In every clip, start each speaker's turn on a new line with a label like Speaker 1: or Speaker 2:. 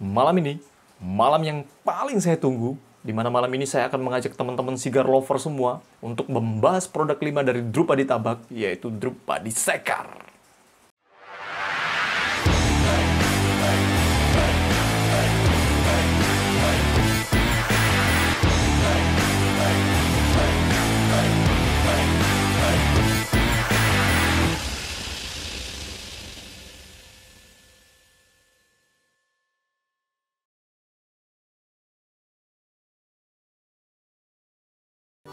Speaker 1: Malam ini, malam yang paling saya tunggu, di mana malam ini saya akan mengajak teman-teman cigar lover semua untuk membahas produk 5 dari Drupadi Tabak, yaitu Drupadi Sekar.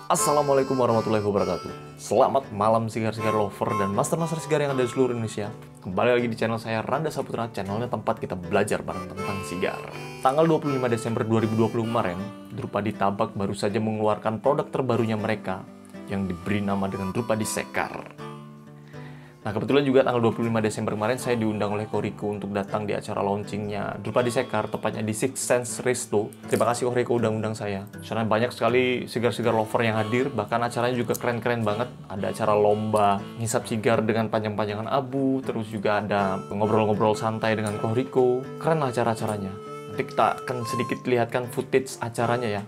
Speaker 1: Assalamualaikum warahmatullahi wabarakatuh. Selamat malam sigar-sigar lover dan master-master sigar yang ada di seluruh Indonesia. Kembali lagi di channel saya, Randa Saputra, channelnya tempat kita belajar bareng tentang sigar. Tanggal 25 Desember 2020 kemarin, Drupadi Tabak baru saja mengeluarkan produk terbarunya mereka yang diberi nama dengan Drupadi Sekar. Nah, kebetulan juga tanggal 25 Desember kemarin saya diundang oleh Koriko untuk datang di acara launchingnya Drupadi Sekar, tepatnya di Six Sense Resto. Terima kasih Koriko udah undang saya. Karena banyak sekali sigar-sigar lover yang hadir, bahkan acaranya juga keren-keren banget. Ada acara lomba ngisap sigar dengan panjang-panjangan abu, terus juga ada ngobrol-ngobrol santai dengan Koriko. Keren lah acara-acaranya. Nanti kita akan sedikit lihatkan footage acaranya ya.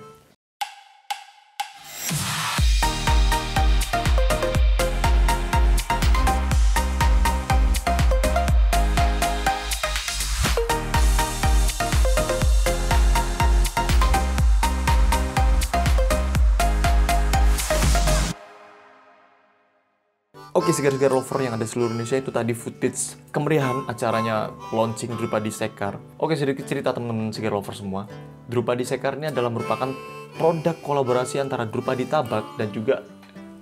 Speaker 1: Oke, sigar-sigar lover yang ada di seluruh Indonesia, itu tadi footage kemeriahan acaranya launching Drupadi Sekar. Oke, sedikit cerita teman-teman sigar lover semua. Drupadi Sekar ini adalah merupakan produk kolaborasi antara Drupadi Tabak dan juga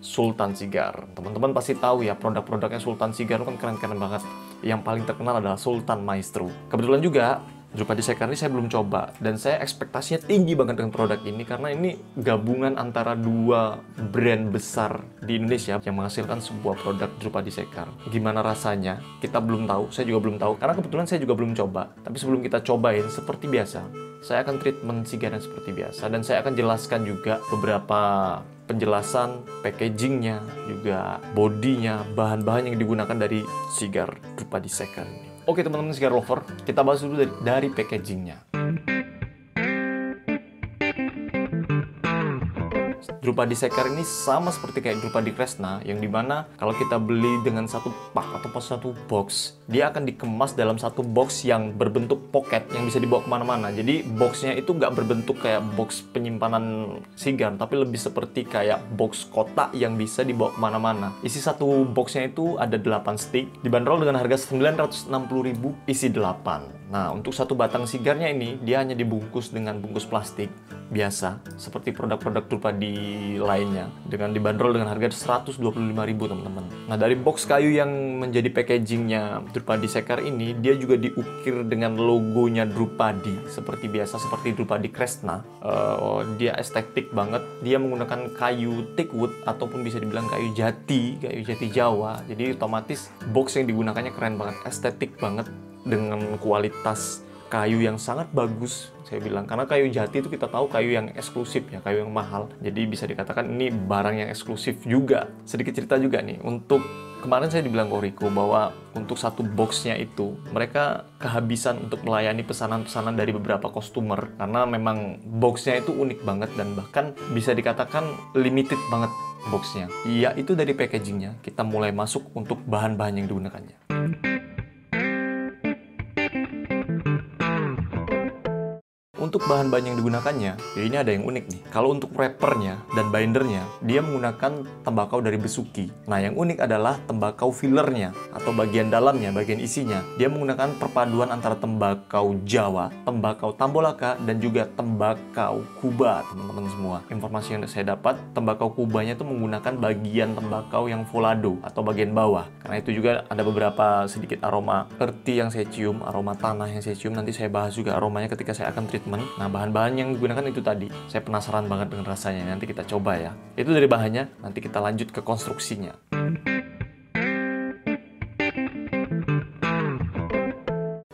Speaker 1: Sultan Sigar. Teman-teman pasti tahu ya, produk-produknya Sultan Sigar itu kan keren-keren banget. Yang paling terkenal adalah Sultan Maestro. Kebetulan juga Drupadi Sekar ini saya belum coba, dan saya ekspektasinya tinggi banget dengan produk ini karena ini gabungan antara dua brand besar di Indonesia yang menghasilkan sebuah produk Drupadi Sekar. Gimana rasanya? Kita belum tahu, saya juga belum tahu karena kebetulan saya juga belum coba. Tapi sebelum kita cobain, seperti biasa, saya akan treatment sigarnya seperti biasa, dan saya akan jelaskan juga beberapa penjelasan packagingnya, juga bodinya, bahan-bahan yang digunakan dari sigar Drupadi Sekar ini. Oke teman-teman sigar lover, kita bahas dulu dari packagingnya. Drupadi Sekar ini sama seperti kayak Drupadi Kresna, yang dimana kalau kita beli dengan satu pak atau satu box, dia akan dikemas dalam satu box yang berbentuk pocket yang bisa dibawa kemana-mana. Jadi boxnya itu nggak berbentuk kayak box penyimpanan sigar, tapi lebih seperti kayak box kotak yang bisa dibawa kemana-mana. Isi satu boxnya itu ada 8 stick, dibanderol dengan harga 960.000, isi 8. Nah, untuk satu batang sigarnya ini, dia hanya dibungkus dengan bungkus plastik biasa, seperti produk-produk Drupadi lainnya, dengan dibanderol dengan harga 125.000 teman-teman. Nah, dari box kayu yang menjadi packagingnya Drupadi Sekar ini, dia juga diukir dengan logonya Drupadi, seperti biasa, seperti Drupadi Kresna. Dia estetik banget, dia menggunakan kayu teakwood, ataupun bisa dibilang kayu jati Jawa. Jadi otomatis box yang digunakannya keren banget, estetik banget, dengan kualitas kayu yang sangat bagus, saya bilang. Karena kayu jati itu kita tahu kayu yang eksklusif ya, kayu yang mahal. Jadi bisa dikatakan ini barang yang eksklusif juga. Sedikit cerita juga nih, untuk kemarin saya dibilang Koriko bahwa untuk satu boxnya itu mereka kehabisan untuk melayani pesanan-pesanan dari beberapa customer, karena memang boxnya itu unik banget dan bahkan bisa dikatakan limited banget boxnya. Iya, itu dari packagingnya kita mulai masuk untuk bahan-bahan yang digunakannya. Untuk bahan-bahan yang digunakannya, ya ini ada yang unik nih. Kalau untuk wrappernya dan bindernya, dia menggunakan tembakau dari Besuki. Nah, yang unik adalah tembakau fillernya atau bagian dalamnya, bagian isinya. Dia menggunakan perpaduan antara tembakau Jawa, tembakau Tambolaka, dan juga tembakau Kuba, teman-teman semua. Informasi yang saya dapat, tembakau Kubanya itu menggunakan bagian tembakau yang volado atau bagian bawah. Karena itu juga ada beberapa sedikit aroma earthy yang saya cium, aroma tanah yang saya cium. Nanti saya bahas juga aromanya ketika saya akan treatment. Nah, bahan-bahan yang digunakan itu tadi, saya penasaran banget dengan rasanya. Nanti kita coba ya. Itu dari bahannya, nanti kita lanjut ke konstruksinya.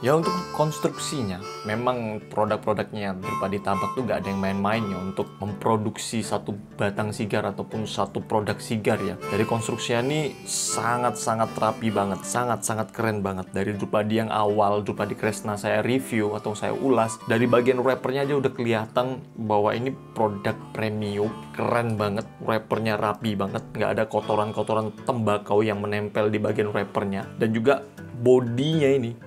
Speaker 1: Ya untuk konstruksinya, memang produk-produknya Drupadi Tabak tuh nggak ada yang main-mainnya untuk memproduksi satu batang sigar ataupun satu produk sigar ya. Dari konstruksinya ini sangat-sangat rapi banget, sangat-sangat keren banget. Dari Drupadi yang awal, Drupadi Kresna saya review atau saya ulas, dari bagian wrappernya aja udah kelihatan bahwa ini produk premium, keren banget. Wrappernya rapi banget, nggak ada kotoran-kotoran tembakau yang menempel di bagian wrappernya. Dan juga bodinya ini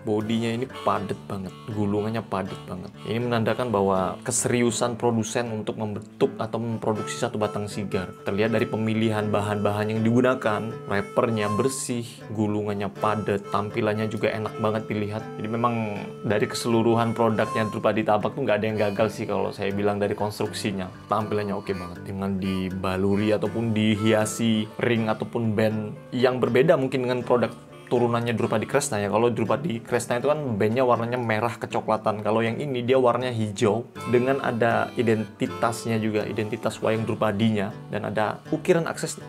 Speaker 1: padat banget, gulungannya padat banget. Ini menandakan bahwa keseriusan produsen untuk membentuk atau memproduksi satu batang sigar. Terlihat dari pemilihan bahan-bahan yang digunakan, wrappernya bersih, gulungannya padat, tampilannya juga enak banget dilihat. Jadi memang dari keseluruhan produknya Drupadi Tabak tuh nggak ada yang gagal sih kalau saya bilang dari konstruksinya. Tampilannya oke banget, dengan dibaluri ataupun dihiasi ring ataupun band yang berbeda mungkin dengan produk turunannya Drupadi Kresna ya. Kalau Drupadi Kresna itu kan bandnya warnanya merah kecoklatan. Kalau yang ini dia warnanya hijau dengan ada identitasnya juga, identitas wayang Drupadinya, dan ada ukiran aksen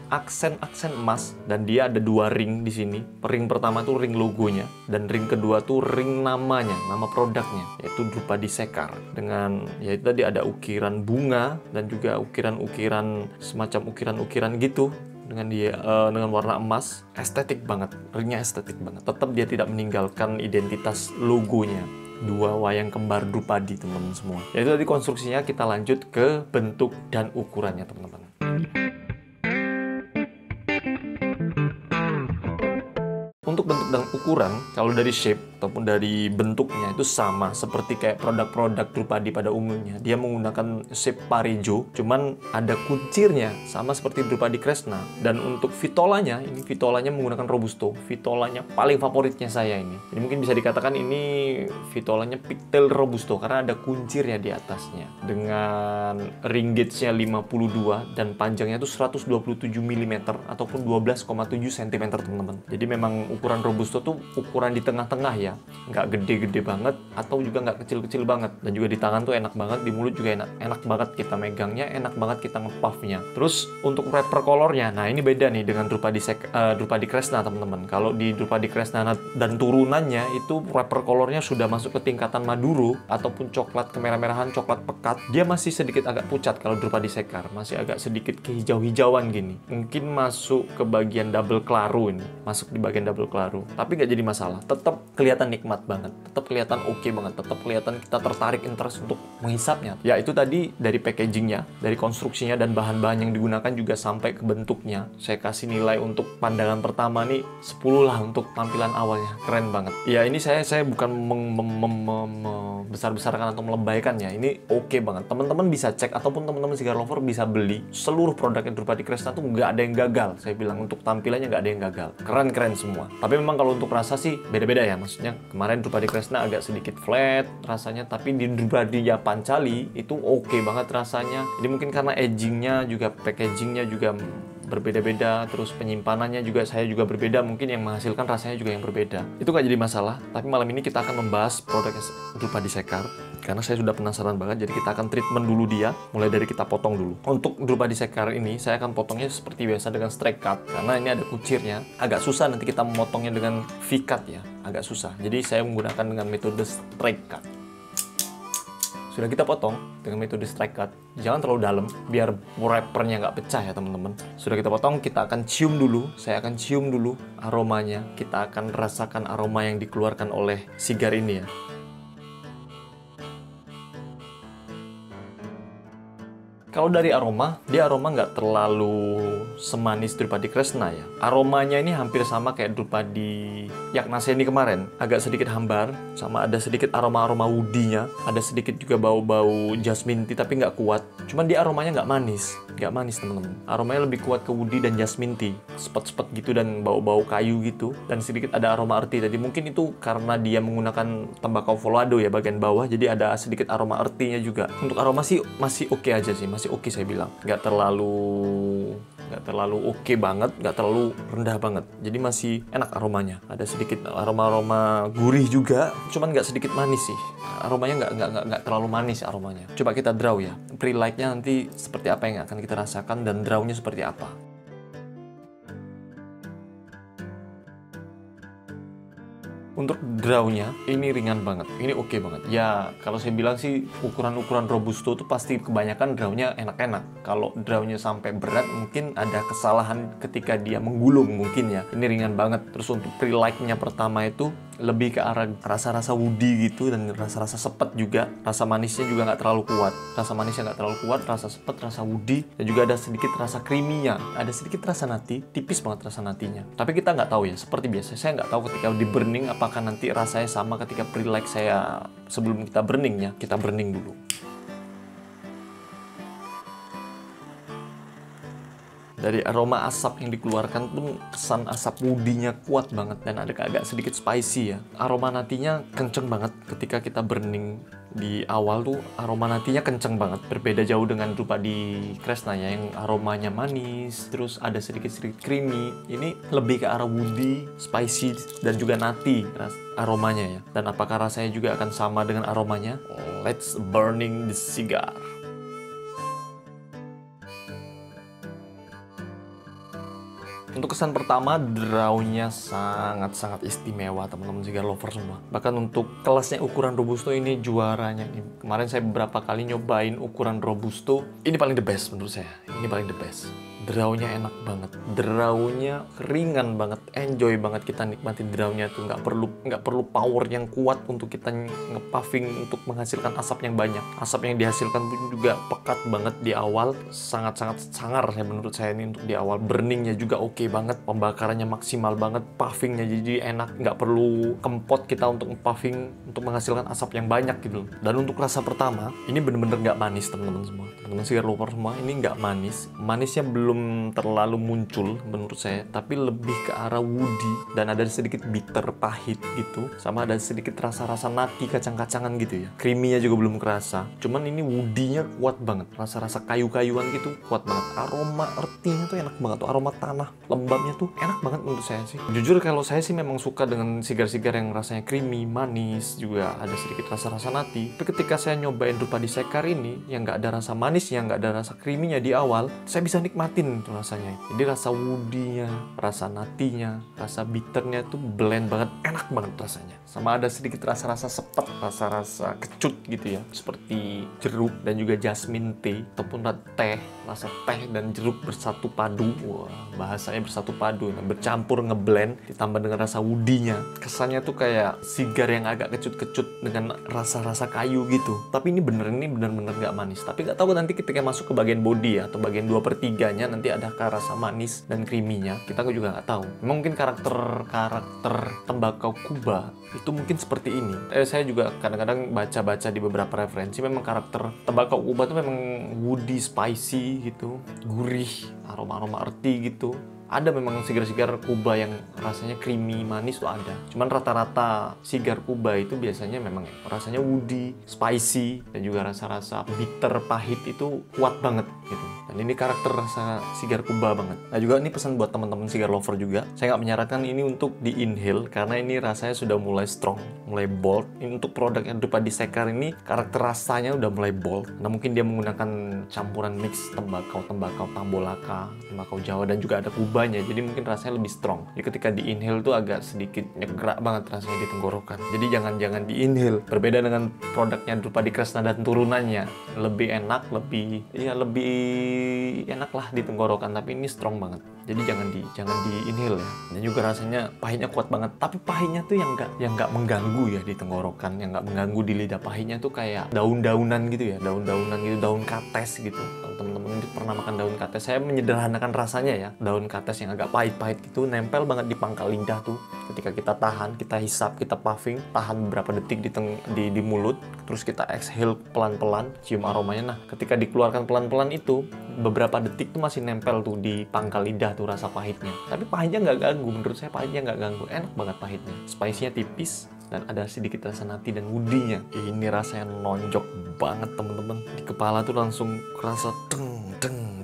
Speaker 1: emas, dan dia ada 2 ring di sini. Ring pertama tuh ring logonya dan ring kedua tuh ring namanya, nama produknya yaitu Drupadi Sekar. Dengan ya itu tadi ada ukiran bunga dan juga ukiran-ukiran semacam ukiran-ukiran gitu dengan warna emas. Estetik banget, ringnya estetik banget. Tetap dia tidak meninggalkan identitas logonya. 2 wayang kembar Drupadi teman-teman semua. Yaitu tadi konstruksinya. Kita lanjut ke bentuk dan ukurannya teman-teman. Untuk bentuk dan ukuran, kalau dari shape ataupun dari bentuknya itu sama seperti kayak produk-produk Drupadi pada umumnya. Dia menggunakan shape parejo, cuman ada kuncirnya sama seperti Drupadi Kresna. Dan untuk vitolanya, ini vitolanya menggunakan robusto. Vitolanya paling favoritnya saya ini. Jadi mungkin bisa dikatakan ini vitolanya pigtail robusto karena ada kuncirnya di atasnya. Dengan ring gauge-nya 52 dan panjangnya itu 127 mm ataupun 12,7 cm teman-teman. Jadi memang ukuran robusto tuh ukuran di tengah-tengah ya, nggak gede-gede banget atau juga nggak kecil-kecil banget. Dan juga di tangan tuh enak banget, di mulut juga enak banget kita megangnya, enak banget kita ngepuffnya. Terus untuk wrapper colornya, nah ini beda nih dengan Drupadi Kresna teman-teman. Kalau di Drupadi Kresna dan turunannya itu wrapper colornya sudah masuk ke tingkatan maduro ataupun coklat kemerah-merahan, coklat pekat. Dia masih sedikit agak pucat kalau Drupadi Sekar, masih agak sedikit kehijau-hijauan gini. Mungkin masuk ke bagian double claro ini, masuk di bagian double claro, tapi nggak jadi masalah. Tetap kelihatan nikmat banget, tetap kelihatan oke banget, tetap kelihatan kita tertarik interest untuk menghisapnya. Ya itu tadi dari packagingnya, dari konstruksinya dan bahan-bahan yang digunakan juga sampai ke bentuknya. Saya kasih nilai untuk pandangan pertama nih 10 lah untuk tampilan awalnya, keren banget. Ya ini saya bukan membesar-besarkan atau melebaikan ya, ini oke banget. Teman-teman bisa cek ataupun teman-teman cigar lover bisa beli seluruh produknya Drupadi Kresna tuh nggak ada yang gagal. Saya bilang untuk tampilannya nggak ada yang gagal, keren-keren semua. Tapi memang kalau untuk rasa sih beda-beda ya. Maksudnya kemarin Drupadi Kresna agak sedikit flat rasanya, tapi di Drupadi Pancali itu oke banget rasanya. Jadi mungkin karena edgingnya juga, packagingnya juga berbeda-beda, terus penyimpanannya juga saya juga berbeda, mungkin yang menghasilkan rasanya juga yang berbeda. Itu nggak jadi masalah. Tapi malam ini kita akan membahas produk Drupadi Sekar karena saya sudah penasaran banget. Jadi kita akan treatment dulu dia, mulai dari kita potong dulu. Untuk Drupadi Sekar ini saya akan potongnya seperti biasa dengan straight cut karena ini ada kucirnya. Agak susah nanti kita memotongnya dengan V-cut ya, agak susah. Jadi saya menggunakan dengan metode straight cut. Sudah kita potong dengan metode strike cut, jangan terlalu dalam biar wrappernya nggak pecah ya teman-teman. Sudah kita potong, kita akan cium dulu. Saya akan cium dulu aromanya. Kita akan rasakan aroma yang dikeluarkan oleh sigar ini ya. Kalau dari aroma, dia aroma nggak terlalu semanis Drupadi Kresna ya. Aromanya ini hampir sama kayak Drupadi Yaknaseni kemarin. Agak sedikit hambar, sama ada sedikit aroma-aroma woody-nya. Ada sedikit juga bau-bau jasmine tea, tapi nggak kuat. Cuman dia aromanya nggak manis. Nggak manis teman-teman. Aromanya lebih kuat ke woody dan jasmine tea. Sepet-sepet gitu dan bau-bau kayu gitu. Dan sedikit ada aroma earthy. Jadi mungkin itu karena dia menggunakan tembakau Volado ya bagian bawah. Jadi ada sedikit aroma earthy-nya juga. Untuk aroma sih masih oke aja sih. Masih oke saya bilang, nggak terlalu oke banget, nggak terlalu rendah banget, jadi masih enak aromanya. Ada sedikit aroma gurih juga, cuman nggak sedikit manis sih. Aromanya nggak terlalu manis aromanya. Coba kita draw ya, pre-light-nya nanti seperti apa yang akan kita rasakan dan draw-nya seperti apa. Untuk drawnya ini ringan banget, ini oke banget. Ya kalau saya bilang sih ukuran-ukuran Robusto tuh pasti kebanyakan drawnya enak-enak. Kalau drawnya sampai berat mungkin ada kesalahan ketika dia menggulung mungkin ya. Ini ringan banget. Terus untuk pre-like-nya pertama itu lebih ke arah rasa-rasa woody gitu dan rasa-rasa sepet juga. Rasa manisnya juga nggak terlalu kuat. Rasa manisnya nggak terlalu kuat, rasa sepet, rasa woody, dan juga ada sedikit rasa creamy-nya. Ada sedikit rasa nati, tipis banget rasa natinya. Tapi kita nggak tahu ya, seperti biasa. Saya nggak tahu ketika di burning apakah nanti rasanya sama ketika pre-like saya sebelum kita burningnya. Kita burning dulu. Dari aroma asap yang dikeluarkan pun kesan asap woody-nya kuat banget dan ada agak sedikit spicy ya. Aroma natinya kenceng banget ketika kita burning di awal tuh, aroma natinya kenceng banget. Berbeda jauh dengan Drupa di Kresna ya, yang aromanya manis, terus ada sedikit-sedikit creamy. Ini lebih ke arah woody, spicy, dan juga nati aromanya ya. Dan apakah rasanya juga akan sama dengan aromanya? Let's burning the cigar. Untuk kesan pertama, drawnya sangat-sangat istimewa teman-teman cigar lover semua. Bahkan untuk kelasnya ukuran Robusto ini juaranya. Kemarin saya beberapa kali nyobain ukuran Robusto, ini paling the best menurut saya. Ini paling the best. Drawnya enak banget, drawnya ringan banget, enjoy banget kita nikmatin drawnya tuh, nggak perlu power yang kuat untuk kita ngepuffing untuk menghasilkan asap yang banyak. Asap yang dihasilkan pun juga pekat banget di awal, sangat-sangat sangar saya menurut saya ini untuk di awal. Burningnya juga oke banget, pembakarannya maksimal banget, puffingnya jadi enak, nggak perlu kempot kita untuk puffing untuk menghasilkan asap yang banyak gitu. Dan untuk rasa pertama, ini bener-bener nggak manis teman-teman semua. Teman-teman cigar lover semua, ini nggak manis, manisnya belum terlalu muncul menurut saya, tapi lebih ke arah woody dan ada sedikit bitter pahit gitu, sama ada sedikit rasa-rasa nati kacang-kacangan gitu ya. Creamy-nya juga belum kerasa, cuman ini woody-nya kuat banget, rasa-rasa kayu-kayuan gitu kuat banget. Aroma earthy-nya tuh enak banget tuh, aroma tanah lembabnya tuh enak banget menurut saya sih. Jujur kalau saya sih memang suka dengan sigar-sigar yang rasanya creamy, manis, juga ada sedikit rasa-rasa nati. Tapi ketika saya nyobain Drupa di Sekar ini yang nggak ada rasa manisnya, nggak ada rasa creamy-nya di awal, saya bisa nikmatin itu rasanya. Jadi rasa woody-nya, rasa natinya, rasa bitternya tuh blend banget, enak banget rasanya. Sama ada sedikit rasa-rasa sepet, rasa-rasa kecut gitu ya, seperti jeruk dan juga jasmine tea ataupun teh, rasa teh dan jeruk bersatu padu. Wah, bahasanya bersatu padu, nah, bercampur ngeblend ditambah dengan rasa woody-nya. Kesannya tuh kayak sigar yang agak kecut-kecut dengan rasa-rasa kayu gitu. Tapi ini bener-bener nggak manis. Tapi nggak tahu nanti ketika masuk ke bagian body ya, atau bagian 2/3-nya nanti adakah rasa manis dan creamy-nya, kita juga nggak tahu. Mungkin karakter tembakau Kuba itu mungkin seperti ini. Saya juga kadang-kadang baca-baca di beberapa referensi, memang karakter tembakau Kuba itu memang woody, spicy gitu, gurih, aroma-aroma earthy gitu. Ada memang sigar-sigar Kuba yang rasanya creamy, manis tuh ada. Cuman rata-rata sigar Kuba itu biasanya memang rasanya woody, spicy, dan juga rasa-rasa bitter, pahit itu kuat banget gitu. Dan ini karakter rasa sigar Kuba banget. Nah juga ini pesan buat teman-teman sigar lover juga. Saya nggak menyarankan ini untuk di inhale karena ini rasanya sudah mulai strong, mulai bold. Ini untuk produk yang Drupa di Sekar ini karakter rasanya udah mulai bold. Nah mungkin dia menggunakan campuran mix tembakau tambolaka, tembakau Jawa dan juga ada Kubanya. Jadi mungkin rasanya lebih strong. Jadi ketika di inhale tuh agak sedikit nyegrak banget rasanya di tenggorokan. Jadi jangan di inhale. Berbeda dengan produknya Drupa di Kresna dan turunannya, lebih enak, lebih enak lah di tenggorokan, tapi ini strong banget. Jadi jangan di inhale ya. Dan juga rasanya pahitnya kuat banget. Tapi pahitnya tuh yang nggak mengganggu ya di tenggorokan, yang nggak mengganggu di lidah. Pahitnya tuh kayak daun-daunan gitu ya, daun-daunan gitu, daun kates gitu. Kalau teman-teman pernah makan daun kates, saya menyederhanakan rasanya ya. Daun kates yang agak pahit-pahit gitu, nempel banget di pangkal lidah tuh. Ketika kita tahan, kita hisap, kita puffing, tahan beberapa detik di mulut, terus kita exhale pelan-pelan, cium aromanya. Nah, ketika dikeluarkan pelan-pelan itu, beberapa detik tuh masih nempel tuh di pangkal lidah tuh rasa pahitnya. Tapi pahitnya nggak ganggu, menurut saya pahitnya nggak ganggu, enak banget pahitnya. Spice-nya tipis dan ada sedikit rasa nati dan woody-nya. Ini rasanya nonjok banget temen-temen. Di kepala tuh langsung kerasa deng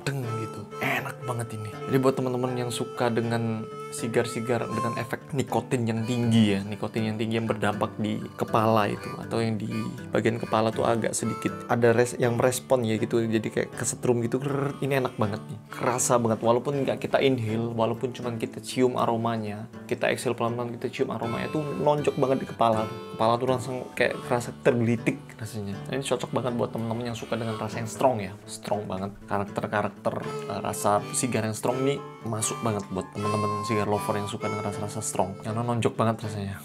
Speaker 1: gitu. Enak banget ini. Jadi buat teman-teman yang suka dengan sigar-sigar dengan efek nikotin yang tinggi ya, nikotin yang tinggi yang berdampak di kepala itu, atau yang di bagian kepala tuh agak sedikit ada yang merespon ya gitu, jadi kayak kesetrum gitu. Ini enak banget nih, kerasa banget, walaupun nggak kita inhale, walaupun cuma kita cium aromanya, kita exhale pelan-pelan, kita cium aromanya, tuh nonjok banget di kepala tuh langsung kayak kerasa tergelitik rasanya. Ini cocok banget buat temen-temen yang suka dengan rasa yang strong ya, strong banget, karakter rasa sigar yang strong ini masuk banget buat temen-temen sigar lover yang suka dengan rasa-rasa strong, karena nonjok banget rasanya.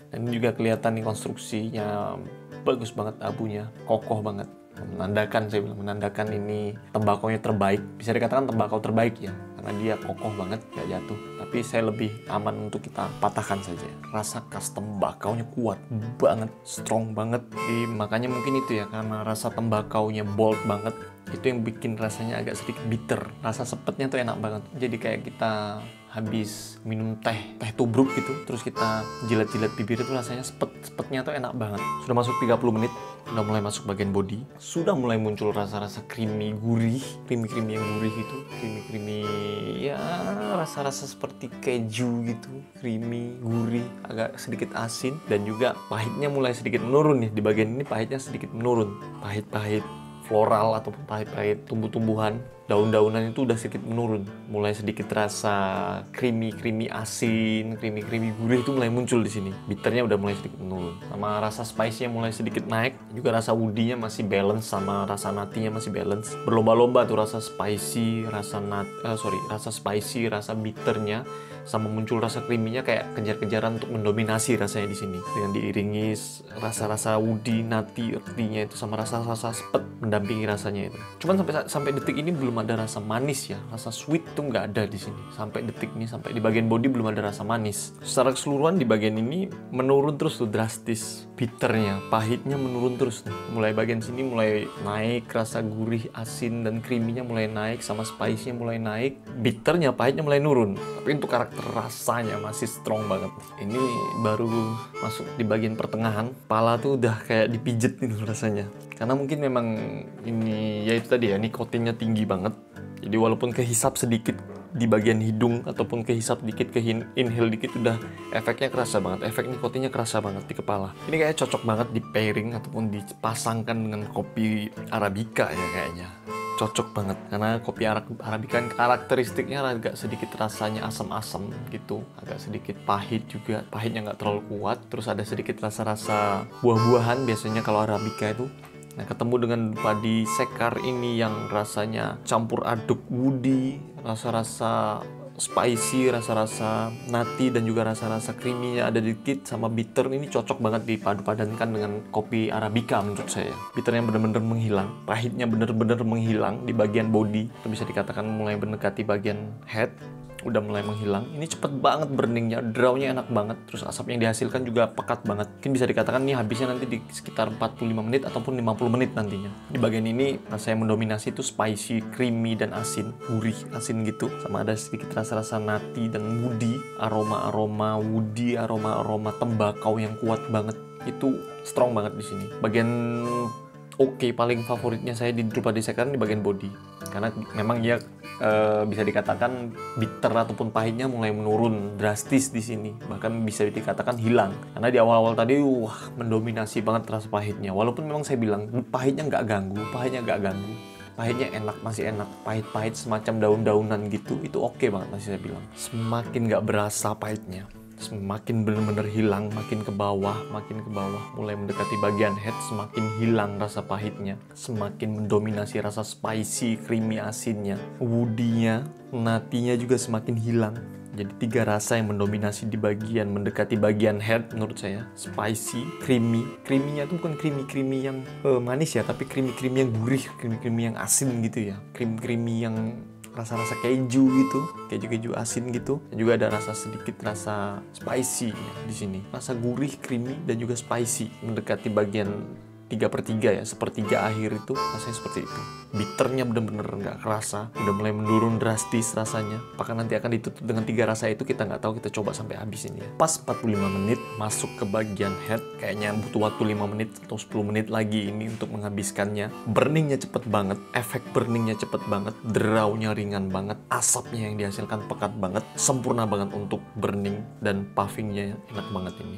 Speaker 1: Dan ini juga kelihatan nih konstruksinya bagus banget, abunya kokoh banget, menandakan, saya bilang menandakan ini tembakaunya terbaik, bisa dikatakan tembakau terbaik ya, karena dia kokoh banget, gak jatuh. Tapi saya lebih aman untuk kita patahkan saja. Rasa khas tembakaunya kuat banget, strong banget. Makanya mungkin itu ya, karena rasa tembakaunya bold banget, itu yang bikin rasanya agak sedikit bitter. Rasa sepetnya tuh enak banget. Jadi kayak kita habis minum teh tubruk gitu, terus kita jilat-jilat bibir itu rasanya sepetnya tuh enak banget. Sudah masuk 30 menit, udah mulai masuk bagian body, sudah mulai muncul rasa-rasa creamy gurih, creamy yang gurih gitu, creamy ya, rasa-rasa seperti keju gitu, creamy gurih, agak sedikit asin, dan juga pahitnya mulai sedikit menurun nih. Di bagian ini pahitnya sedikit menurun, pahit-pahit floral ataupun pahit-pahit tumbuh-tumbuhan, daun-daunan itu udah sedikit menurun, mulai sedikit rasa creamy asin, creamy gurih itu mulai muncul di sini. Bitternya udah mulai sedikit menurun, sama rasa spicy-nya mulai sedikit naik, juga rasa woody-nya masih balance, sama rasa nati-nya masih balance. Berlomba-lomba tuh rasa spicy, rasa spicy, rasa bitternya, sama muncul rasa creamy-nya kayak kejar-kejaran untuk mendominasi rasanya di sini, dengan diiringi rasa-rasa woody, nati, earthy-nya itu, sama rasa-rasa sepet mendampingi rasanya itu. Cuman sampai detik ini belum ada rasa manis ya, rasa sweet tuh nggak ada di sini. Sampai detik ini, sampai di bagian body belum ada rasa manis. Secara keseluruhan di bagian ini menurun terus tuh drastis, bitternya, pahitnya menurun terus tuh. Mulai bagian sini mulai naik, rasa gurih, asin dan creamy-nya mulai naik, sama spice-nya mulai naik, bitternya, pahitnya mulai nurun. Tapi untuk karakter rasanya masih strong banget. Ini baru masuk di bagian pertengahan, kepala tuh udah kayak dipijet nih rasanya. Karena mungkin memang ini ya itu tadi ya, nikotinnya tinggi banget. Jadi walaupun kehisap sedikit di bagian hidung ataupun kehisap dikit, inhale dikit, udah efeknya kerasa banget. Efek nikotinnya kerasa banget di kepala. Ini kayak cocok banget di pairing ataupun dipasangkan dengan kopi Arabica ya kayaknya. Cocok banget, karena kopi Arabica karakteristiknya agak sedikit rasanya asam-asam gitu, agak sedikit pahit juga, pahitnya nggak terlalu kuat, terus ada sedikit rasa-rasa buah-buahan biasanya kalau Arabica itu. Nah, ketemu dengan padi sekar ini yang rasanya campur aduk woody, rasa-rasa spicy, rasa-rasa nati, dan juga rasa-rasa creamy-nya ada dikit, sama bitter, ini cocok banget dipadu-padankan dengan kopi Arabica menurut saya. Bitternya bener-bener menghilang, pahitnya bener-bener menghilang di bagian body, itu bisa dikatakan mulai mendekati bagian head, udah mulai menghilang. Ini cepet banget burningnya, draw-nya enak banget, terus asap yang dihasilkan juga pekat banget. Mungkin bisa dikatakan nih habisnya nanti di sekitar 45 menit ataupun 50 menit nantinya. Di bagian ini rasa yang mendominasi itu spicy, creamy, dan asin, gurih, asin gitu, sama ada sedikit rasa-rasa nati dan woody, aroma-aroma woody, aroma-aroma tembakau yang kuat banget. Itu strong banget di sini. Bagian paling favoritnya saya di Drupadi Sekar di bagian body, karena memang dia bisa dikatakan bitter ataupun pahitnya mulai menurun drastis di sini, bahkan bisa dikatakan hilang. Karena di awal-awal tadi mendominasi banget rasa pahitnya, walaupun memang saya bilang pahitnya nggak ganggu, pahitnya enak, masih enak, pahit-pahit semacam daun-daunan gitu, itu oke banget masih saya bilang. Semakin nggak berasa pahitnya, semakin benar-benar hilang, makin ke bawah, mulai mendekati bagian head, semakin hilang rasa pahitnya, semakin mendominasi rasa spicy, creamy, asinnya, woody-nya, natinya juga semakin hilang. Jadi 3 rasa yang mendominasi di bagian mendekati bagian head menurut saya. Spicy, creamy-nya tuh bukan creamy yang manis ya, tapi creamy yang gurih, creamy yang asin gitu ya, creamy yang rasa-rasa keju gitu, keju asin gitu. Dan juga ada sedikit rasa spicy ya di sini. Rasa gurih, creamy, dan juga spicy mendekati bagian 3/3 ya, 1/3 akhir itu rasanya seperti itu. Bitternya bener-bener nggak kerasa, udah mulai menurun drastis rasanya. Apakah nanti akan ditutup dengan 3 rasa itu kita nggak tahu, kita coba sampai habis ini ya. Pas 45 menit masuk ke bagian head, kayaknya butuh waktu 5 menit atau 10 menit lagi ini untuk menghabiskannya. Burningnya cepet banget, efek burningnya cepet banget, draw-nya ringan banget, asapnya yang dihasilkan pekat banget, sempurna banget untuk burning, dan puffingnya enak banget ini.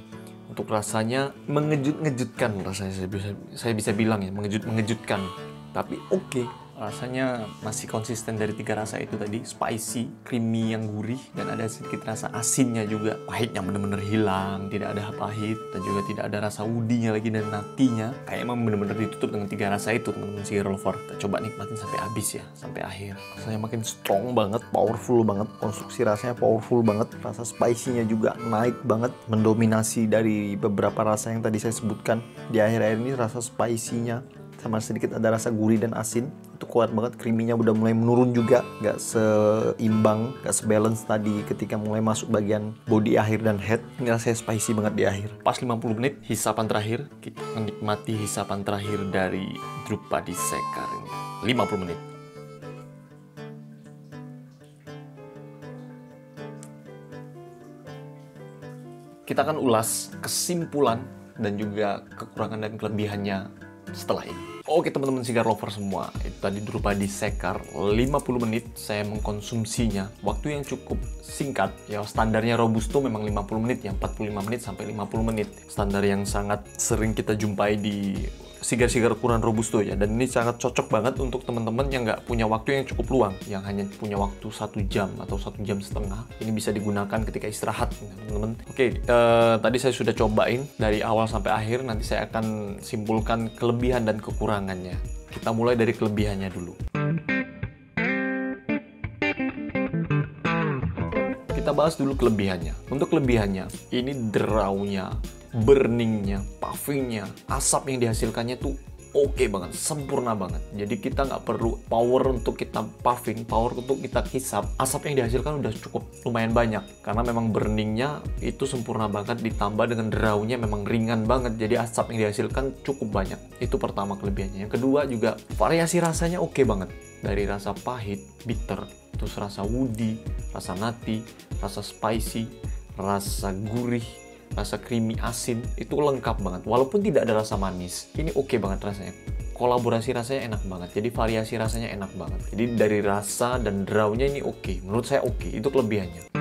Speaker 1: Untuk rasanya mengejut-ngejutkan, rasanya saya bisa bilang ya, mengejutkan. Tapi oke. Rasanya masih konsisten dari 3 rasa itu tadi. Spicy, creamy yang gurih, dan ada sedikit rasa asinnya juga. Pahitnya bener-bener hilang, tidak ada pahit, dan juga tidak ada rasa woody-nya lagi dan natinya. Kayak emang bener-bener ditutup dengan 3 rasa itu, teman-teman cigar lover. Kita coba nikmatin sampai habis ya, sampai akhir. Rasanya makin strong banget, powerful banget. Konstruksi rasanya powerful banget. Rasa spicy-nya juga naik banget, mendominasi dari beberapa rasa yang tadi saya sebutkan. Di akhir-akhir ini rasa spicy-nya sama sedikit ada rasa gurih dan asin, itu kuat banget. Creamy-nya udah mulai menurun juga, nggak seimbang, nggak sebalance tadi ketika mulai masuk bagian body akhir dan head. Ini rasanya spicy banget di akhir. Pas 50 menit, hisapan terakhir, kita akan nikmati hisapan terakhir dari Drupadi Sekar ini. 50 menit. Kita akan ulas kesimpulan dan juga kekurangan dan kelebihannya setelah ini. Oke teman-teman cigar lover semua, itu tadi Drupadi Sekar 50 menit saya mengkonsumsinya. Waktu yang cukup singkat, ya standarnya Robusto memang 50 menit ya, 45 menit sampai 50 menit. Standar yang sangat sering kita jumpai di sigar-sigar ukuran Robusto ya, dan ini sangat cocok banget untuk teman-teman yang nggak punya waktu yang cukup luang, yang hanya punya waktu 1 jam atau 1 jam setengah. Ini bisa digunakan ketika istirahat teman-teman. Oke, tadi saya sudah cobain dari awal sampai akhir, nanti saya akan simpulkan kelebihan dan kekurangannya. Kita mulai dari kelebihannya dulu. Kita bahas dulu kelebihannya. Untuk kelebihannya, ini draw-nya, burningnya, puffingnya, asap yang dihasilkannya tuh oke banget, sempurna banget. Jadi kita nggak perlu power untuk kita puffing, power untuk kita hisap. Asap yang dihasilkan udah cukup lumayan banyak, karena memang burningnya itu sempurna banget, ditambah dengan draw-nya memang ringan banget. Jadi asap yang dihasilkan cukup banyak. Itu pertama kelebihannya. Yang kedua juga variasi rasanya oke banget. Dari rasa pahit, bitter, terus rasa woody, rasa nati, rasa spicy, rasa gurih, rasa creamy asin, itu lengkap banget. Walaupun tidak ada rasa manis, ini oke banget rasanya. Kolaborasi rasanya enak banget, jadi variasi rasanya enak banget. Jadi dari rasa dan draw-nya ini oke, menurut saya oke, itu kelebihannya.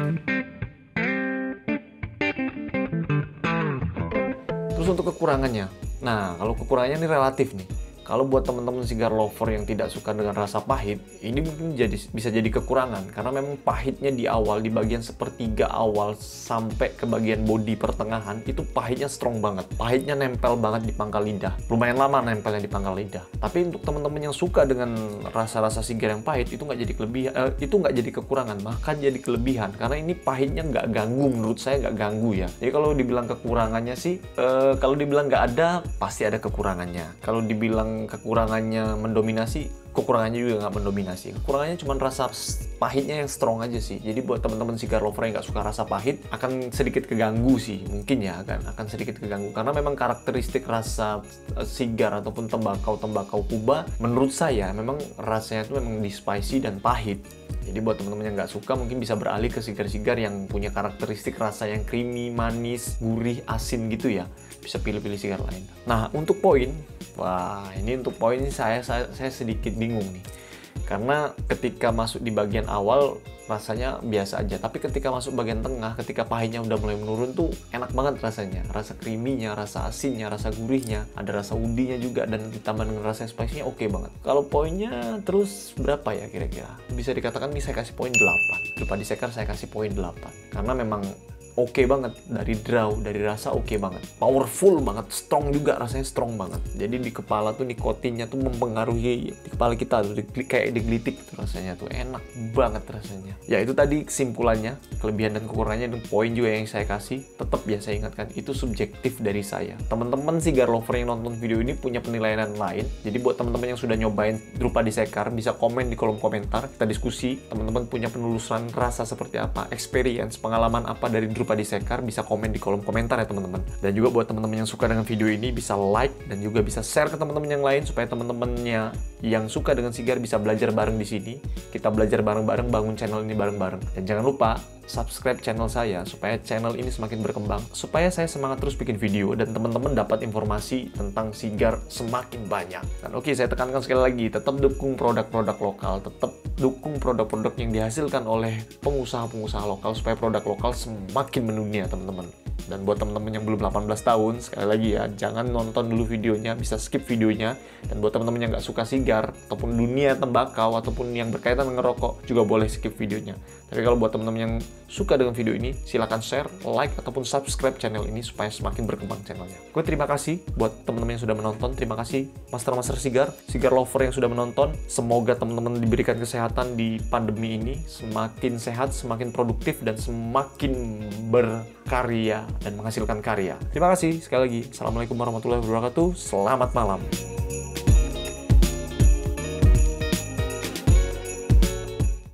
Speaker 1: Terus untuk kekurangannya, nah kalau kekurangannya ini relatif nih. Kalau buat teman-teman cigar lover yang tidak suka dengan rasa pahit, ini mungkin bisa jadi kekurangan. Karena memang pahitnya di awal, di bagian 1/3 awal sampai ke bagian body pertengahan, itu pahitnya strong banget. Pahitnya nempel banget di pangkal lidah. Lumayan lama nempelnya di pangkal lidah. Tapi untuk teman-teman yang suka dengan rasa-rasa cigar yang pahit, itu nggak jadi kelebihan, itu nggak jadi kekurangan, bahkan jadi kelebihan. Karena ini pahitnya nggak ganggu, menurut saya nggak ganggu ya. Jadi kalau dibilang kekurangannya sih, kalau dibilang nggak ada, pasti ada kekurangannya. Kalau dibilang kekurangannya mendominasi, kekurangannya juga nggak mendominasi. Kekurangannya cuma rasa pahitnya yang strong aja sih. Jadi buat teman-teman cigar lover yang nggak suka rasa pahit, akan sedikit keganggu sih, mungkin ya, akan sedikit keganggu. Karena memang karakteristik rasa cigar ataupun tembakau Kuba, menurut saya memang rasanya itu memang di spicy dan pahit. Jadi buat teman-teman yang nggak suka, mungkin bisa beralih ke cigar-cigar yang punya karakteristik rasa yang creamy, manis, gurih, asin gitu ya. Bisa pilih-pilih cigar lain. Nah, untuk poin, wah ini untuk poin ini saya sedikit bingung nih. Karena ketika masuk di bagian awal rasanya biasa aja, tapi ketika masuk bagian tengah, ketika pahitnya udah mulai menurun tuh enak banget rasanya. Rasa creamy-nya, rasa asinnya, rasa gurihnya, ada rasa woody-nya juga, dan ditambah dengan rasa spicy-nya oke banget. Kalau poinnya terus berapa ya kira-kira? Bisa dikatakan nih saya kasih poin 8. Drupadi Sekar saya kasih poin 8. Karena memang oke banget, dari draw, dari rasa oke banget, powerful banget, strong juga, rasanya strong banget. Jadi di kepala tuh nikotinnya tuh mempengaruhi di kepala kita tuh, kayak digelitik tuh rasanya tuh, enak banget rasanya. Ya itu tadi kesimpulannya, kelebihan dan kekurangannya, dan poin juga yang saya kasih. Tetap ya saya ingatkan, itu subjektif dari saya. Teman-teman cigar lover yang nonton video ini punya penilaian lain. Jadi buat teman-teman yang sudah nyobain Drupadi Sekar, bisa komen di kolom komentar, kita diskusi. Teman-teman punya penelusuran rasa seperti apa, experience, pengalaman apa dari Drupadi Sekar bisa komen di kolom komentar ya teman-teman. Dan juga buat teman-teman yang suka dengan video ini bisa like dan juga bisa share ke teman-teman yang lain supaya teman-temannya yang suka dengan Sigar bisa belajar bareng di sini. Kita belajar bareng-bareng, bangun channel ini bareng-bareng. Dan jangan lupa subscribe channel saya supaya channel ini semakin berkembang, supaya saya semangat terus bikin video dan teman-teman dapat informasi tentang Sigar semakin banyak. Dan oke, saya tekankan sekali lagi, tetap dukung produk-produk lokal, tetap dukung produk-produk yang dihasilkan oleh pengusaha-pengusaha lokal supaya produk lokal semakin mendunia, teman-teman. Dan buat teman-teman yang belum 18 tahun, sekali lagi ya, jangan nonton dulu videonya, bisa skip videonya. Dan buat teman-teman yang nggak suka Sigar, ataupun dunia tembakau, ataupun yang berkaitan dengan rokok, juga boleh skip videonya. Tapi kalau buat teman-teman yang suka dengan video ini, silahkan share, like, ataupun subscribe channel ini supaya semakin berkembang channelnya. Gue terima kasih buat teman-teman yang sudah menonton, terima kasih Master-Master Sigar, Sigar Lover yang sudah menonton. Semoga teman-teman diberikan kesehatan di pandemi ini, semakin sehat, semakin produktif, dan semakin berkarya dan menghasilkan karya. Terima kasih sekali lagi. Assalamualaikum warahmatullahi wabarakatuh. Selamat malam.